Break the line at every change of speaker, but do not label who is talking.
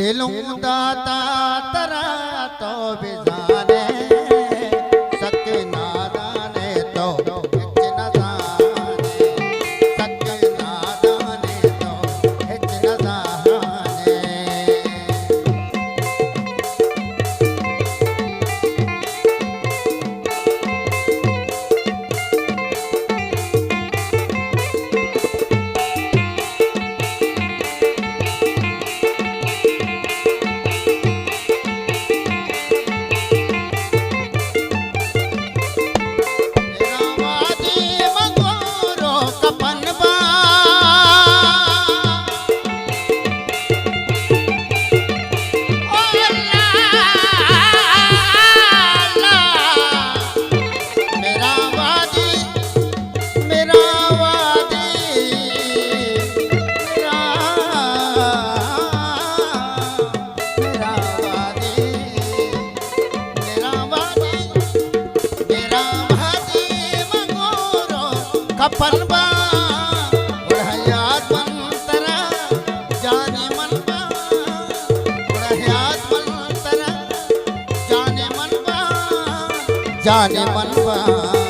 दिलूं दाता तरा तो बिजाने सत्य नादाने तो हिच न जाने सत्य नादाने तो हिच न जाने। कपनबा उड़हयात मंतरा जाने मनबा उड़हयात मंतरा जाने मनबा